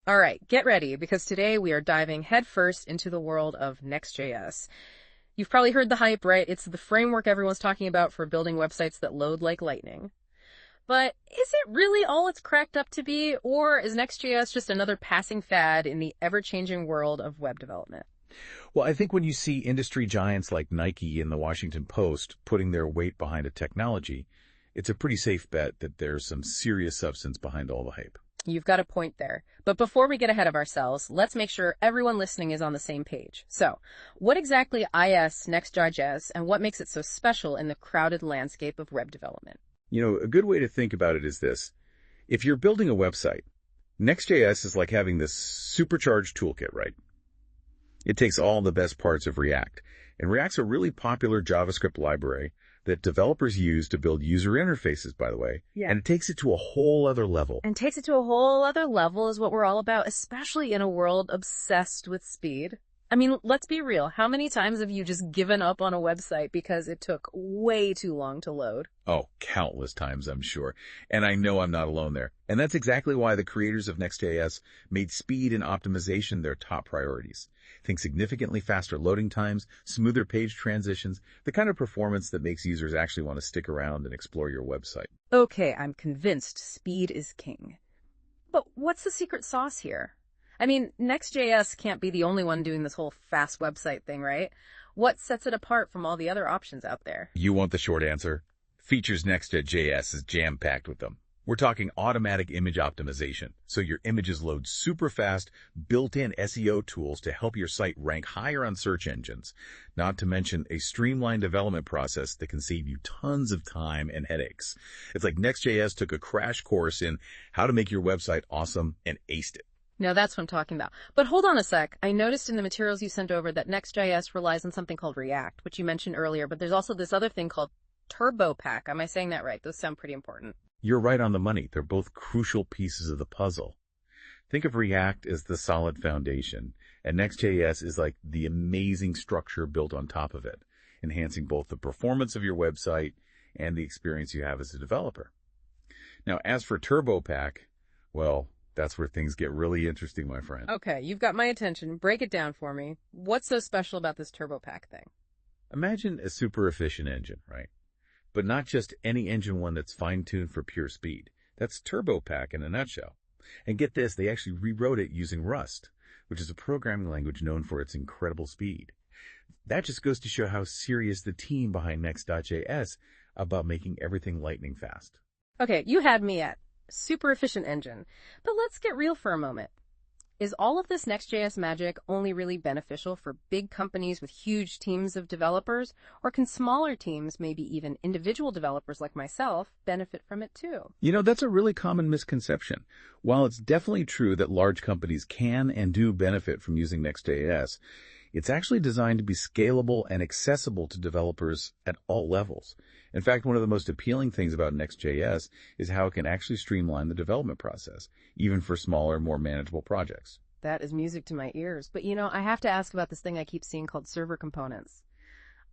All right, get ready because today we are diving headfirst into the world of Next.js. You've probably heard the hype, right? It's the framework everyone's talking about for building websites that load like lightning. But is it really all it's cracked up to be, or is Next.js just another passing fad in the ever-changing world of web development? Well, I think when you see industry giants like Nike and the Washington Post putting their weight behind a technology, it's a pretty safe bet that there's some serious substance behind all the hype. You've got a point there. But before we get ahead of ourselves, let's make sure everyone listening is on the same page. So, what exactly is Next.js and what makes it so special in the crowded landscape of web development? A good way to think about it is this. If you're building a website, Next.js is like having this supercharged toolkit, right? It takes all the best parts of React. And React's a really popular JavaScript library that developers use to build user interfaces, by the way. Yeah. And it takes it to a whole other level. And takes it to a whole other level is what we're all about, especially in a world obsessed with speed. I mean, let's be real. How many times have you just given up on a website because it took way too long to load? Oh, countless times, I'm sure. And I know I'm not alone there. And that's exactly why the creators of Next.js made speed and optimization their top priorities. Think significantly faster loading times, smoother page transitions, the kind of performance that makes users actually want to stick around and explore your website. Okay, I'm convinced speed is king. But what's the secret sauce here? I mean, Next.js can't be the only one doing this whole fast website thing, right? What sets it apart from all the other options out there? You want the short answer? Features Next.js is jam-packed with them. We're talking automatic image optimization, so your images load super fast, built-in SEO tools to help your site rank higher on search engines, not to mention a streamlined development process that can save you tons of time and headaches. It's like Next.js took a crash course in how to make your website awesome and aced it. Now that's what I'm talking about. But hold on a sec. I noticed in the materials you sent over that Next.js relies on something called React, which you mentioned earlier, but there's also this other thing called TurboPack. Am I saying that right? Those sound pretty important. You're right on the money. They're both crucial pieces of the puzzle. Think of React as the solid foundation, and Next.js is like the amazing structure built on top of it, enhancing both the performance of your website and the experience you have as a developer. Now, as for TurboPack, well, that's where things get really interesting, my friend. Okay, you've got my attention. Break it down for me. What's so special about this TurboPack thing? Imagine a super efficient engine, right? But not just any engine one that's fine-tuned for pure speed. That's TurboPack in a nutshell. And get this, they actually rewrote it using Rust, which is a programming language known for its incredible speed. That just goes to show how serious the team behind Next.js about making everything lightning fast. Okay, you had me at super efficient engine. But let's get real for a moment. Is all of this Next.js magic only really beneficial for big companies with huge teams of developers, or can smaller teams, maybe even individual developers like myself, benefit from it too? That's a really common misconception. While it's definitely true that large companies can and do benefit from using Next.js, it's actually designed to be scalable and accessible to developers at all levels. In fact, one of the most appealing things about Next.js is how it can actually streamline the development process, even for smaller, more manageable projects. That is music to my ears. But I have to ask about this thing I keep seeing called server components.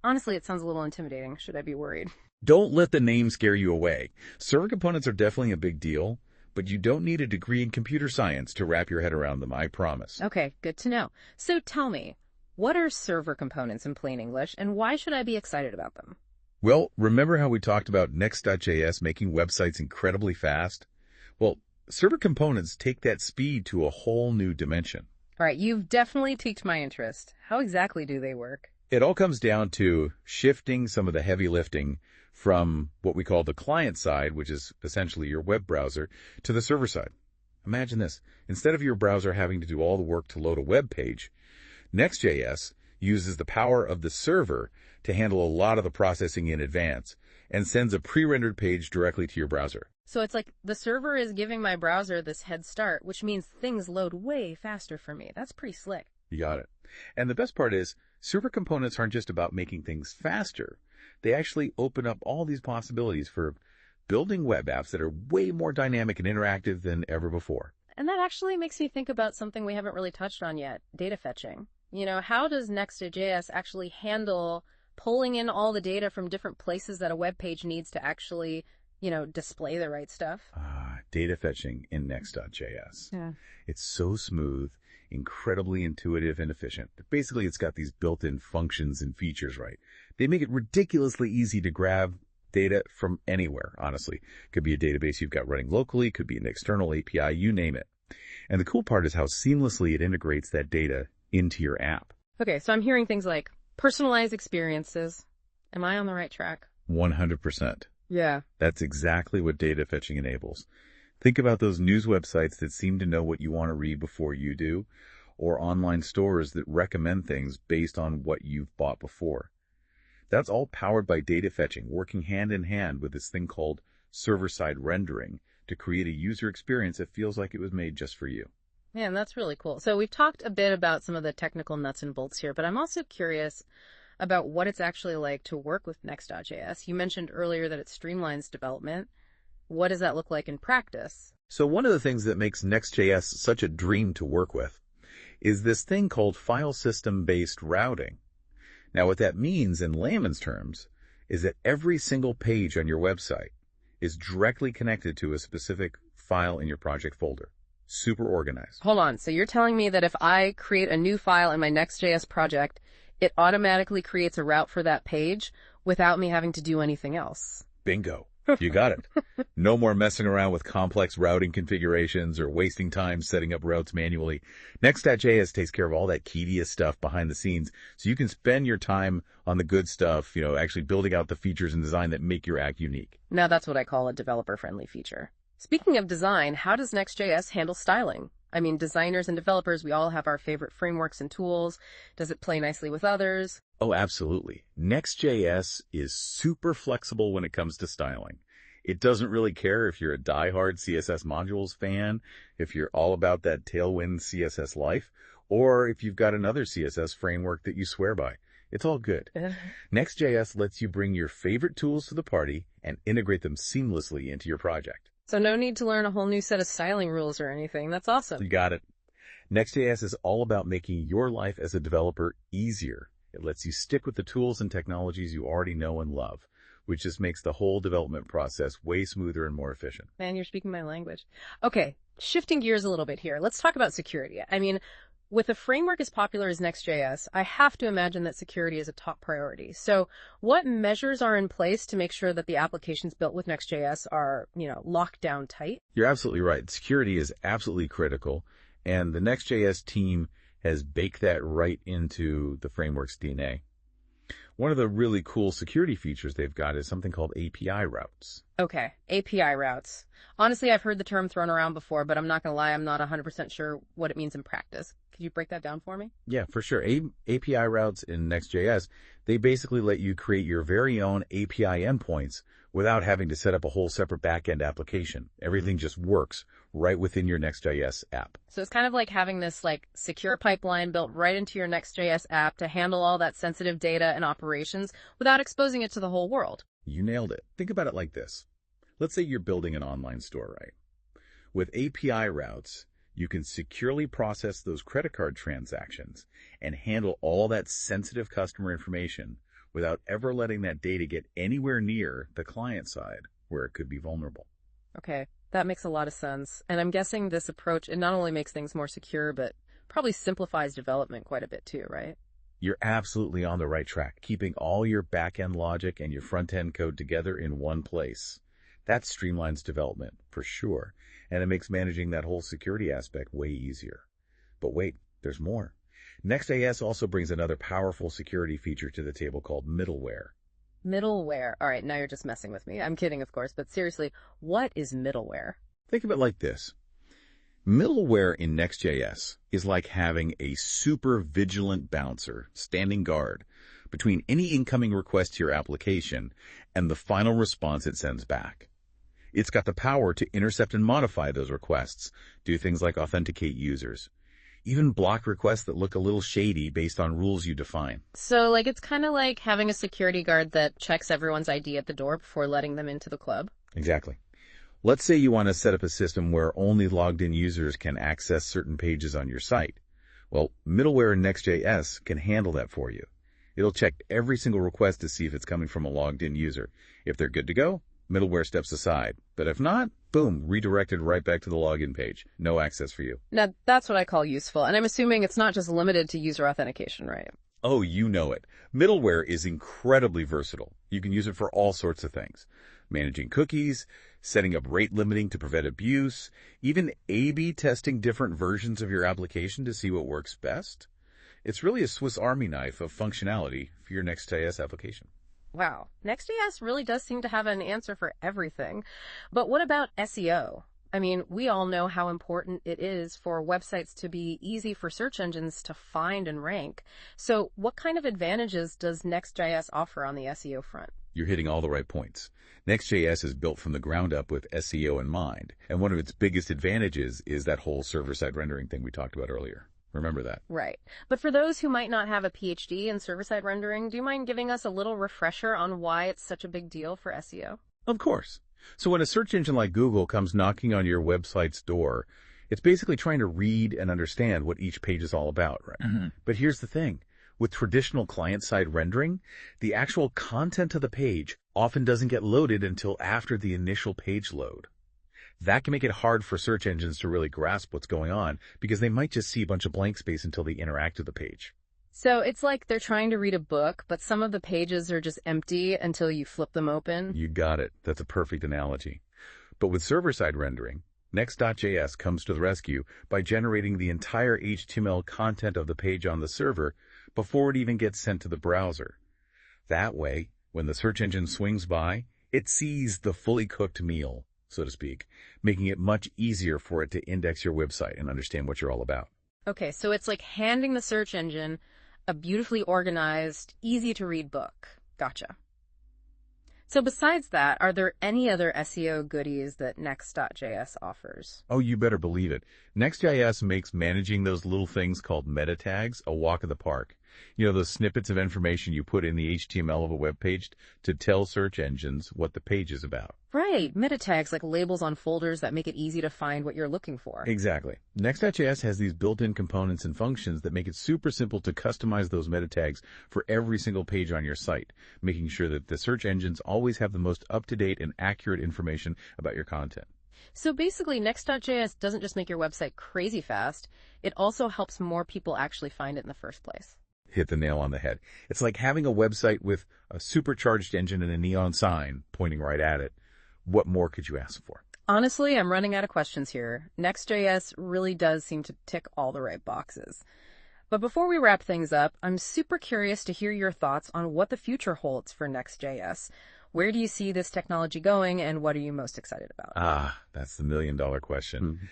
Honestly, it sounds a little intimidating. Should I be worried? Don't let the name scare you away. Server components are definitely a big deal, but you don't need a degree in computer science to wrap your head around them, I promise. Okay, good to know. So tell me, what are server components in plain English, and why should I be excited about them? Well, remember how we talked about Next.js making websites incredibly fast? Well, server components take that speed to a whole new dimension. All right, you've definitely piqued my interest. How exactly do they work? It all comes down to shifting some of the heavy lifting from what we call the client side, which is essentially your web browser, to the server side. Imagine this. Instead of your browser having to do all the work to load a web page, Next.js uses the power of the server to handle a lot of the processing in advance and sends a pre-rendered page directly to your browser. So it's like the server is giving my browser this head start, which means things load way faster for me. That's pretty slick. You got it. And the best part is, server components aren't just about making things faster. They actually open up all these possibilities for building web apps that are way more dynamic and interactive than ever before. And that actually makes me think about something we haven't really touched on yet, data fetching. How does Next.js actually handle pulling in all the data from different places that a web page needs to actually, display the right stuff? data fetching in Next.js. Yeah. It's so smooth, incredibly intuitive and efficient. Basically, it's got these built-in functions and features, right? They make it ridiculously easy to grab data from anywhere, honestly. Could be a database you've got running locally, could be an external API, you name it. And the cool part is how seamlessly it integrates that data into your app. Okay, so I'm hearing things like personalized experiences. Am I on the right track? 100%. Yeah. That's exactly what data fetching enables. Think about those news websites that seem to know what you want to read before you do, or online stores that recommend things based on what you've bought before. That's all powered by data fetching, working hand in hand with this thing called server-side rendering to create a user experience that feels like it was made just for you. Man, that's really cool. So we've talked a bit about some of the technical nuts and bolts here, but I'm also curious about what it's actually like to work with Next.js. You mentioned earlier that it streamlines development. What does that look like in practice? So one of the things that makes Next.js such a dream to work with is this thing called file system-based routing. Now, what that means in layman's terms is that every single page on your website is directly connected to a specific file in your project folder. Super organized. Hold on. So you're telling me that if I create a new file in my Next.js project, it automatically creates a route for that page without me having to do anything else? Bingo. You got it. No more messing around with complex routing configurations or wasting time setting up routes manually. Next.js takes care of all that tedious stuff behind the scenes, so you can spend your time on the good stuff, actually building out the features and design that make your app unique. Now that's what I call a developer-friendly feature. Speaking of design, how does Next.js handle styling? I mean, designers and developers, we all have our favorite frameworks and tools. Does it play nicely with others? Oh, absolutely. Next.js is super flexible when it comes to styling. It doesn't really care if you're a diehard CSS modules fan, if you're all about that Tailwind CSS life, or if you've got another CSS framework that you swear by. It's all good. Next.js lets you bring your favorite tools to the party and integrate them seamlessly into your project. So no need to learn a whole new set of styling rules or anything. That's awesome. You got it. Next.js is all about making your life as a developer easier. It lets you stick with the tools and technologies you already know and love, which just makes the whole development process way smoother and more efficient. Man, you're speaking my language. Okay, shifting gears a little bit here. Let's talk about security. I mean, with a framework as popular as Next.js, I have to imagine that security is a top priority. So what measures are in place to make sure that the applications built with Next.js are, locked down tight? You're absolutely right. Security is absolutely critical, and the Next.js team has baked that right into the framework's DNA. One of the really cool security features they've got is something called API routes. Okay, API routes. Honestly, I've heard the term thrown around before, but I'm not going to lie, I'm not 100% sure what it means in practice. Could you break that down for me? Yeah, for sure. API routes in Next.js, they basically let you create your very own API endpoints without having to set up a whole separate backend application. Everything just works right within your Next.js app. So it's kind of like having this secure pipeline built right into your Next.js app to handle all that sensitive data and operations without exposing it to the whole world. You nailed it. Think about it like this. Let's say you're building an online store, right? With API routes, you can securely process those credit card transactions and handle all that sensitive customer information without ever letting that data get anywhere near the client side where it could be vulnerable. Okay, that makes a lot of sense. And I'm guessing this approach, it not only makes things more secure, but probably simplifies development quite a bit too, right? You're absolutely on the right track, keeping all your back-end logic and your front-end code together in one place. That streamlines development, for sure, and it makes managing that whole security aspect way easier. But wait, there's more. Next.js also brings another powerful security feature to the table called middleware. Middleware. All right, now you're just messing with me. I'm kidding, of course, but seriously, what is middleware? Think of it like this. Middleware in Next.js is like having a super vigilant bouncer standing guard between any incoming request to your application and the final response it sends back. It's got the power to intercept and modify those requests, do things like authenticate users, even block requests that look a little shady based on rules you define. So, it's kind of like having a security guard that checks everyone's ID at the door before letting them into the club. Exactly. Let's say you want to set up a system where only logged-in users can access certain pages on your site. Well, middleware in Next.js can handle that for you. It'll check every single request to see if it's coming from a logged-in user. If they're good to go, middleware steps aside, But if not, boom, redirected right back to the login page. No access for you. Now, that's what I call useful, and I'm assuming it's not just limited to user authentication, right? Oh, you know it. Middleware is incredibly versatile. You can use it for all sorts of things. Managing cookies, setting up rate limiting to prevent abuse, even A/B testing different versions of your application to see what works best. It's really a Swiss Army knife of functionality for your Next.js application. Wow, Next.js really does seem to have an answer for everything. But what about SEO? I mean, we all know how important it is for websites to be easy for search engines to find and rank. So what kind of advantages does Next.js offer on the SEO front? You're hitting all the right points. Next.js is built from the ground up with SEO in mind, and one of its biggest advantages is that whole server-side rendering thing we talked about earlier. Remember that. Right. But for those who might not have a PhD in server-side rendering, do you mind giving us a little refresher on why it's such a big deal for SEO? Of course. So when a search engine like Google comes knocking on your website's door, it's basically trying to read and understand what each page is all about, right? Mm-hmm. But here's the thing. With traditional client-side rendering, the actual content of the page often doesn't get loaded until after the initial page load. That can make it hard for search engines to really grasp what's going on because they might just see a bunch of blank space until they interact with the page. So it's like they're trying to read a book, but some of the pages are just empty until you flip them open. You got it. That's a perfect analogy. But with server-side rendering, Next.js comes to the rescue by generating the entire HTML content of the page on the server before it even gets sent to the browser. That way, when the search engine swings by, it sees the fully cooked meal, so to speak, making it much easier for it to index your website and understand what you're all about. Okay, so it's like handing the search engine a beautifully organized, easy-to-read book. Gotcha. So besides that, are there any other SEO goodies that Next.js offers? Oh, you better believe it. Next.js makes managing those little things called meta tags a walk in the park. You know, those snippets of information you put in the HTML of a web page to tell search engines what the page is about. Right, meta tags like labels on folders that make it easy to find what you're looking for. Exactly. Next.js has these built-in components and functions that make it super simple to customize those meta tags for every single page on your site, making sure that the search engines always have the most up-to-date and accurate information about your content. So basically, Next.js doesn't just make your website crazy fast, it also helps more people actually find it in the first place. Hit the nail on the head. It's like having a website with a supercharged engine and a neon sign pointing right at it. What more could you ask for? Honestly, I'm running out of questions here. Next.js really does seem to tick all the right boxes. But before we wrap things up, I'm super curious to hear your thoughts on what the future holds for Next.js. Where do you see this technology going, and what are you most excited about? That's the million-dollar question. Mm-hmm.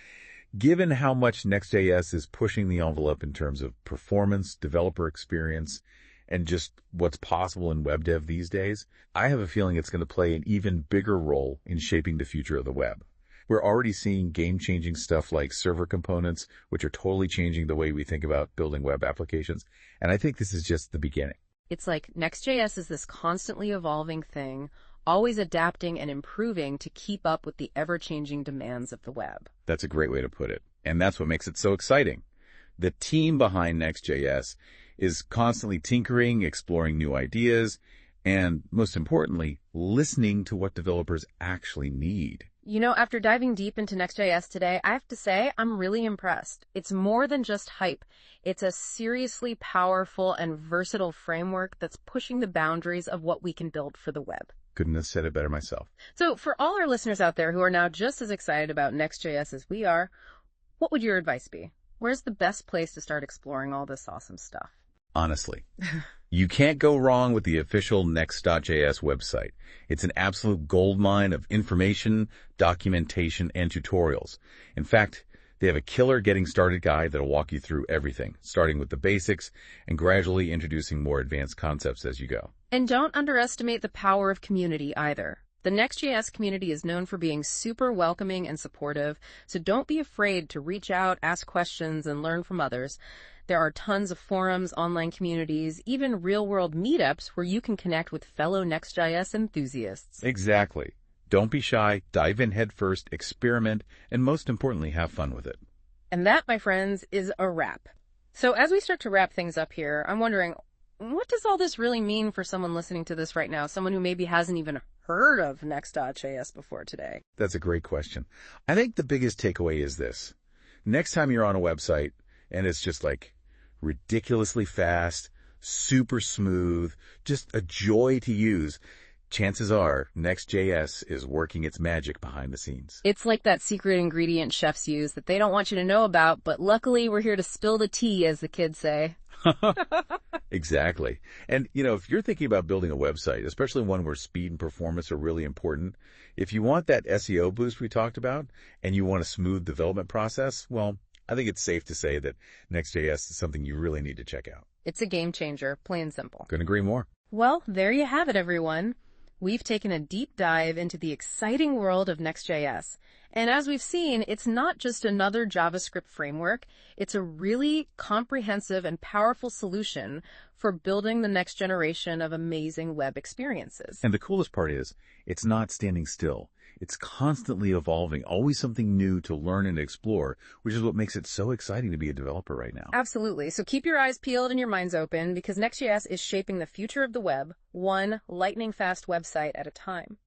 Given how much Next.js is pushing the envelope in terms of performance, developer experience, and just what's possible in web dev these days, I have a feeling it's going to play an even bigger role in shaping the future of the web. We're already seeing game-changing stuff like server components, which are totally changing the way we think about building web applications, and I think this is just the beginning. It's like Next.js is this constantly evolving thing, always adapting and improving to keep up with the ever-changing demands of the web. That's a great way to put it, and that's what makes it so exciting. The team behind Next.js is constantly tinkering, exploring new ideas, and most importantly, listening to what developers actually need. You know, after diving deep into Next.js today, I have to say I'm really impressed. It's more than just hype. It's a seriously powerful and versatile framework that's pushing the boundaries of what we can build for the web. Couldn't have said it better myself. So for all our listeners out there who are now just as excited about Next.js as we are, what would your advice be? Where's the best place to start exploring all this awesome stuff? Honestly, you can't go wrong with the official Next.js website. It's an absolute goldmine of information, documentation, and tutorials. In fact, they have a killer getting started guide that'll walk you through everything, starting with the basics and gradually introducing more advanced concepts as you go. And don't underestimate the power of community either. The Next.js community is known for being super welcoming and supportive, so don't be afraid to reach out, ask questions, and learn from others. There are tons of forums, online communities, even real-world meetups where you can connect with fellow Next.js enthusiasts. Exactly. Don't be shy, dive in head first, experiment, and most importantly, have fun with it. And that, my friends, is a wrap. So as we start to wrap things up here, I'm wondering, what does all this really mean for someone listening to this right now, someone who maybe hasn't even heard of Next.js before today? That's a great question. I think the biggest takeaway is this. Next time you're on a website and it's just like ridiculously fast, super smooth, just a joy to use, chances are Next.js is working its magic behind the scenes. It's like that secret ingredient chefs use that they don't want you to know about, but luckily we're here to spill the tea, as the kids say. Exactly. And, if you're thinking about building a website, especially one where speed and performance are really important, if you want that SEO boost we talked about and you want a smooth development process, well, I think it's safe to say that Next.js is something you really need to check out. It's a game changer, plain and simple. Couldn't agree more. Well, there you have it, everyone. We've taken a deep dive into the exciting world of Next.js. And as we've seen, it's not just another JavaScript framework. It's a really comprehensive and powerful solution for building the next generation of amazing web experiences. And the coolest part is, it's not standing still. It's constantly evolving, always something new to learn and explore, which is what makes it so exciting to be a developer right now. Absolutely. So keep your eyes peeled and your minds open, because Next.js is shaping the future of the web, one lightning-fast website at a time.